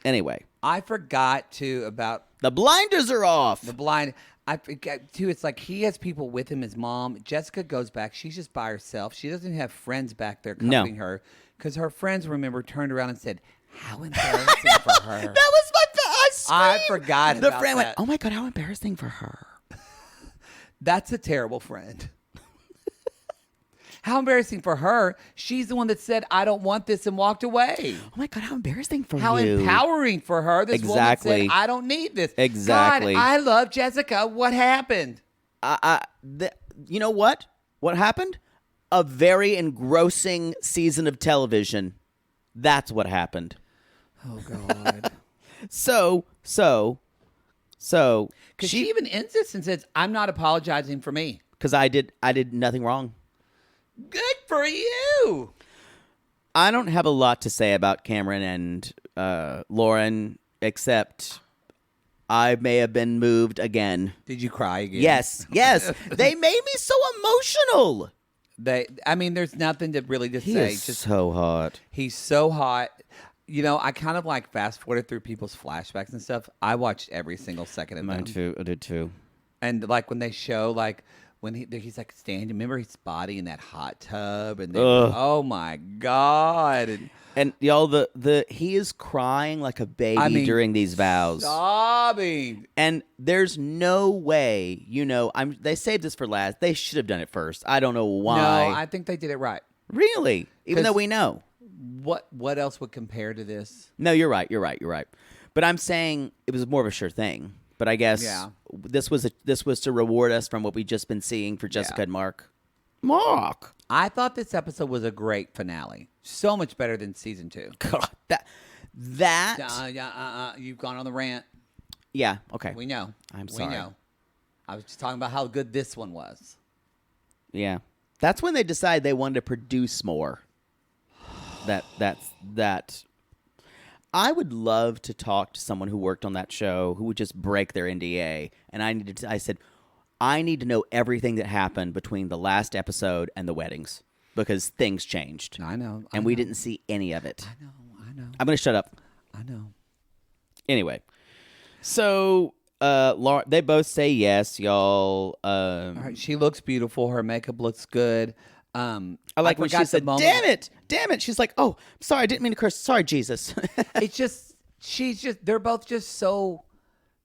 Speaker 3: Anyway,
Speaker 1: I forgot too about
Speaker 3: The blinders are off.
Speaker 1: the blind. I forget too. It's like he has people with him. His mom, Jessica, goes back. She's just by herself. She doesn't have friends back there
Speaker 3: No.
Speaker 1: comforting her because her friends, remember, turned around and said, "How embarrassing for her."
Speaker 3: That was my.
Speaker 1: I forgot
Speaker 3: The
Speaker 1: about
Speaker 3: friend went,
Speaker 1: that.
Speaker 3: "Oh my god, how embarrassing for her."
Speaker 1: That's a terrible friend. How embarrassing for her. She's the one that said, "I don't want this," and walked away.
Speaker 3: Oh my god, how embarrassing for
Speaker 1: How
Speaker 3: you.
Speaker 1: empowering for her. This woman
Speaker 3: Exactly.
Speaker 1: said, "I don't need this."
Speaker 3: Exactly.
Speaker 1: God, I love Jessica. What happened?
Speaker 3: You know what? What happened? A very engrossing season of television. That's what happened.
Speaker 1: Oh God.
Speaker 3: So
Speaker 1: Because she even ends this and says, "I'm not apologizing for me."
Speaker 3: because I did nothing wrong.
Speaker 1: Good for you.
Speaker 3: I don't have a lot to say about Cameron and Lauren, except I may have been moved again.
Speaker 1: Did you cry again?
Speaker 3: Yes. They made me so emotional.
Speaker 1: I mean, there's nothing to really
Speaker 3: He
Speaker 1: say.
Speaker 3: is
Speaker 1: Just
Speaker 3: so hot.
Speaker 1: he's so hot. You know, I kind of like fast forwarded through people's flashbacks and stuff. I watched every single second of them.
Speaker 3: too. I did too.
Speaker 1: And like when they show like when he's like standing, remember his body in that hot tub, and
Speaker 3: Ugh.
Speaker 1: oh my God,
Speaker 3: And y'all, he is crying like a baby
Speaker 1: I mean,
Speaker 3: during these vows.
Speaker 1: sobbing.
Speaker 3: And there's no way, they saved this for last. They should have done it first. I don't know why.
Speaker 1: No, I think they did it right.
Speaker 3: Really? Even though
Speaker 1: 'Cause-
Speaker 3: we know.
Speaker 1: What else would compare to this?
Speaker 3: No, you're right. But I'm saying it was more of a sure thing. But I guess
Speaker 1: Yeah.
Speaker 3: this was to reward us from what we've just been seeing for Jessica
Speaker 1: Yeah.
Speaker 3: and Mark. Mark.
Speaker 1: I thought this episode was a great finale. So much better than season 2.
Speaker 3: God,
Speaker 1: You've gone on the rant.
Speaker 3: yeah, okay.
Speaker 1: We know.
Speaker 3: I'm sorry.
Speaker 1: We know. I was just talking about how good this one was.
Speaker 3: Yeah. That's when they decided they wanted to produce more. That's I would love to talk to someone who worked on that show who would just break their NDA. And I said, I need to know everything that happened between the last episode and the weddings because things changed.
Speaker 1: I know.
Speaker 3: And we didn't see any of it.
Speaker 1: I know.
Speaker 3: I'm going to shut up.
Speaker 1: I know.
Speaker 3: Anyway. So, Laura, they both say yes, y'all.
Speaker 1: All right, she looks beautiful. Her makeup looks good.
Speaker 3: I like when she
Speaker 1: forgot the
Speaker 3: said,
Speaker 1: moment-
Speaker 3: damn it. She's like, oh, sorry, I didn't mean to curse. Sorry, Jesus.
Speaker 1: It's just they're both just so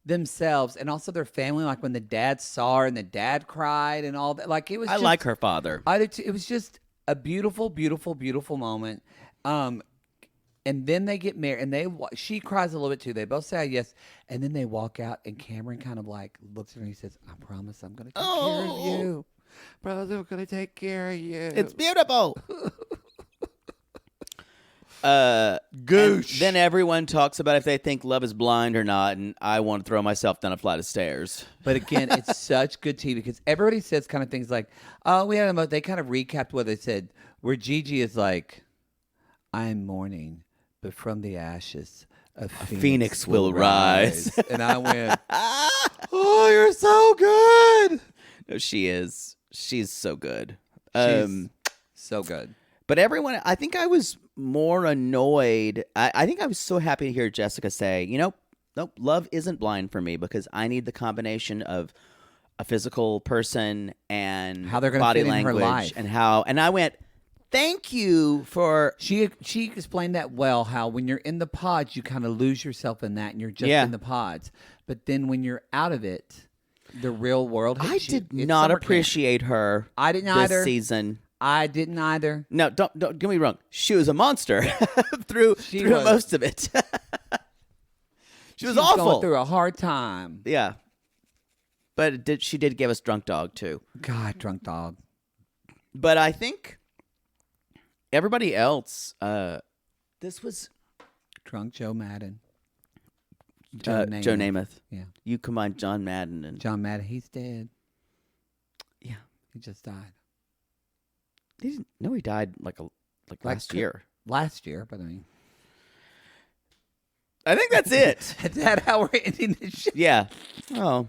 Speaker 1: themselves, and also their family. Like when the dad saw her and the dad cried and all that. Like it was.
Speaker 3: I like her father.
Speaker 1: I did too. It was just a beautiful, beautiful, beautiful moment. And then they get married, and she cries a little bit too. They both say yes, and then they walk out, and Cameron kind of like looks at her and he says, "I promise, I'm going to take care of you, brother. I'm going to take care of you."
Speaker 3: It's beautiful.
Speaker 1: Goosh.
Speaker 3: And then everyone talks about if they think love is blind or not, and I want to throw myself down a flight of stairs.
Speaker 1: But again, it's such good TV because everybody says kind of things like, "Oh, we had a." They kind of recapped what they said, where Gigi is like, "I am mourning, but from the ashes, a phoenix
Speaker 3: will rise."
Speaker 1: And I went, "Oh, you're so good."
Speaker 3: No, she is. She's so good.
Speaker 1: She's so good.
Speaker 3: But everyone, I think I was more annoyed. I think I was so happy to hear Jessica say, nope, love isn't blind for me because I need the combination of a physical person and
Speaker 1: How they're gonna
Speaker 3: body
Speaker 1: fit in her
Speaker 3: language
Speaker 1: life.
Speaker 3: and I went, thank you for
Speaker 1: She explained that well. How when you're in the pods, you kind of lose yourself in that, and you're just
Speaker 3: Yeah.
Speaker 1: in the pods. But then when you're out of it, the real world.
Speaker 3: I
Speaker 1: hits you.
Speaker 3: did
Speaker 1: It's
Speaker 3: not
Speaker 1: summer camp.
Speaker 3: appreciate her.
Speaker 1: I didn't
Speaker 3: this
Speaker 1: either.
Speaker 3: season.
Speaker 1: I didn't either.
Speaker 3: No, don't get me wrong. She was a monster through
Speaker 1: was.
Speaker 3: most of it. She was
Speaker 1: She's
Speaker 3: awful.
Speaker 1: going through a hard time.
Speaker 3: Yeah, but she did give us Drunk Dog too.
Speaker 1: God, drunk dog.
Speaker 3: But I think everybody else. This was
Speaker 1: Drunk Joe Madden.
Speaker 3: Joe Namath.
Speaker 1: Yeah.
Speaker 3: You combined John Madden and
Speaker 1: John Madden. He's dead.
Speaker 3: yeah.
Speaker 1: He just died.
Speaker 3: He didn't. No, he died like last year.
Speaker 1: Last year, but I mean.
Speaker 3: I think that's it.
Speaker 1: Is that how we're ending this show?
Speaker 3: Yeah. Oh,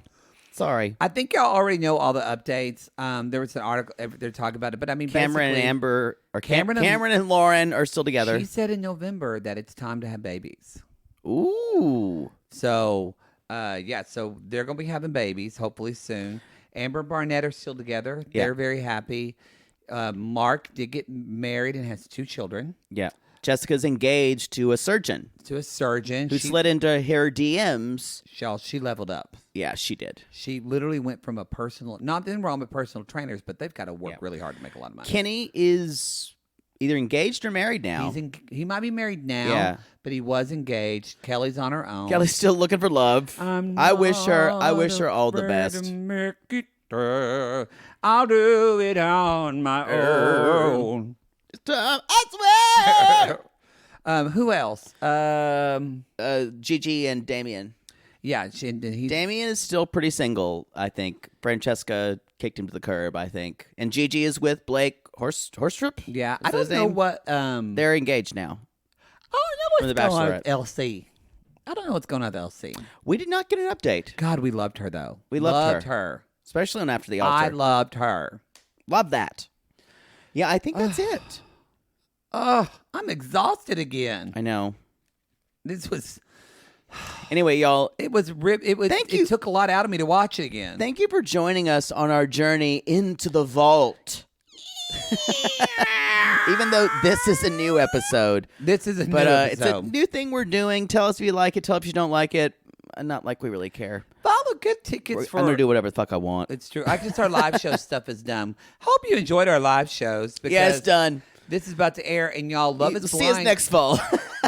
Speaker 3: sorry.
Speaker 1: I think y'all already know all the updates. There was an article they're talking about it, but I mean,
Speaker 3: Cameron and
Speaker 1: basically,
Speaker 3: Amber or
Speaker 1: Cameron and-
Speaker 3: Cameron and Lauren are still together.
Speaker 1: She said in November that it's time to have babies.
Speaker 3: Ooh.
Speaker 1: So, so they're going to be having babies hopefully soon. Amber and Barnett are still together.
Speaker 3: Yeah.
Speaker 1: They're very happy. Mark did get married and has 2 children.
Speaker 3: Yeah. Jessica's engaged to a surgeon
Speaker 1: To a surgeon.
Speaker 3: who slid into her DMs.
Speaker 1: She leveled up.
Speaker 3: Yeah, she did.
Speaker 1: She literally went from a personal, nothing wrong with personal trainers, but they've got to work really hard to make a lot of money.
Speaker 3: Kenny is either engaged or married now.
Speaker 1: He might be married now,
Speaker 3: Yeah.
Speaker 1: but he was engaged. Kelly's on her own.
Speaker 3: Kelly's still looking for love. I wish her all the best.
Speaker 1: I'll do it on my own.
Speaker 3: I swear.
Speaker 1: Who else?
Speaker 3: Gigi and Damien.
Speaker 1: Yeah, and he's
Speaker 3: Damien is still pretty single, I think. Francesca kicked him to the curb, I think. And Gigi is with Blake Horstrup.
Speaker 1: yeah.
Speaker 3: Is
Speaker 1: I
Speaker 3: that his
Speaker 1: don't know
Speaker 3: name?
Speaker 1: what.
Speaker 3: They're engaged now.
Speaker 1: I don't know
Speaker 3: From The
Speaker 1: what's going on with
Speaker 3: Bachelorette.
Speaker 1: LC. I don't know what's going on with LC.
Speaker 3: We did not get an update,
Speaker 1: God, we loved her though.
Speaker 3: We loved
Speaker 1: her.
Speaker 3: especially on After the
Speaker 1: I
Speaker 3: Altar.
Speaker 1: loved her.
Speaker 3: Love that. Yeah, I think that's it.
Speaker 1: Oh, I'm exhausted again.
Speaker 3: I know.
Speaker 1: This was.
Speaker 3: Anyway, y'all,
Speaker 1: It was rip. It was.
Speaker 3: Thank you.
Speaker 1: It took a lot out of me to watch it again.
Speaker 3: thank you for joining us on our journey into the vault. Even though this is a new episode,
Speaker 1: This is a
Speaker 3: but
Speaker 1: new
Speaker 3: it's a
Speaker 1: episode.
Speaker 3: new thing we're doing. Tell us if you like it. Tell us if you don't like it. Not like we really care.
Speaker 1: Follow good tickets for.
Speaker 3: I'm gonna do whatever the fuck I want.
Speaker 1: It's true. I just our live show stuff is done. Hope you enjoyed our live shows. Because
Speaker 3: Yeah, it's done.
Speaker 1: This is about to air, and y'all, Love is
Speaker 3: See
Speaker 1: Blind.
Speaker 3: us next fall.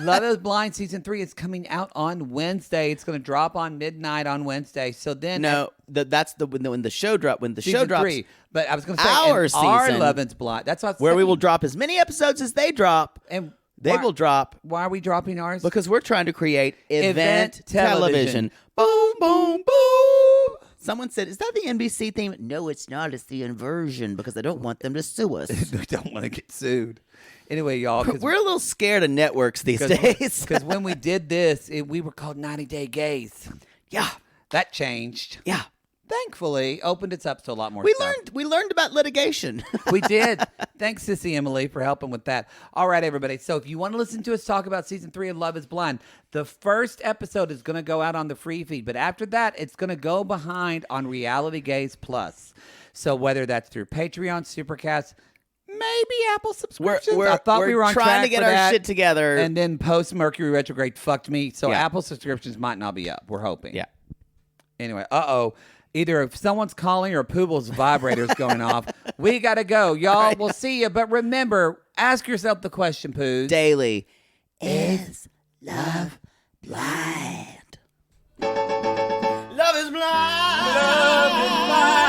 Speaker 1: Love is Blind season 3 is coming out on Wednesday. It's going to drop on midnight on Wednesday. So then,
Speaker 3: No, that's when the show drop. When the show
Speaker 1: season
Speaker 3: drops,
Speaker 1: 3. But I was going to say
Speaker 3: Our
Speaker 1: our
Speaker 3: season,
Speaker 1: Love is Blind. That's what I was
Speaker 3: where we
Speaker 1: saying.
Speaker 3: will drop as many episodes as they drop.
Speaker 1: And
Speaker 3: They
Speaker 1: why-
Speaker 3: will drop
Speaker 1: Why are we dropping ours?
Speaker 3: because we're trying to create event
Speaker 1: Event television.
Speaker 3: television. Boom, boom, boom. Someone said, "Is that the NBC theme?" No, it's not. It's the inversion because I don't want them to sue us.
Speaker 1: we don't want to get sued. Anyway, y'all,
Speaker 3: We're a little scared of networks these days.
Speaker 1: because when we did this, we were called 90 Day Gays.
Speaker 3: yeah,
Speaker 1: That changed.
Speaker 3: yeah.
Speaker 1: Thankfully, opened us up to a lot more
Speaker 3: We
Speaker 1: stuff.
Speaker 3: learned about litigation.
Speaker 1: We did. Thanks, Sissy Emily, for helping with that. All right, everybody. So if you want to listen to us talk about season 3 of Love is Blind, the first episode is going to go out on the free feed. But after that, it's going to go behind on Reality Gaze Plus. So whether that's through Patreon, Supercast, maybe Apple subscriptions. I thought we were on
Speaker 3: trying
Speaker 1: track
Speaker 3: to get
Speaker 1: for
Speaker 3: our
Speaker 1: that.
Speaker 3: shit together.
Speaker 1: And then post Mercury retrograde fucked me. So
Speaker 3: Yeah.
Speaker 1: Apple subscriptions might not be up. We're hoping.
Speaker 3: yeah.
Speaker 1: Anyway, either if someone's calling or Pooble's vibrator's going off, we got to go. Y'all, we'll see you. But remember, ask yourself the question, Poos.
Speaker 3: Daily. Is love blind? Love is blind.
Speaker 1: Love is blind.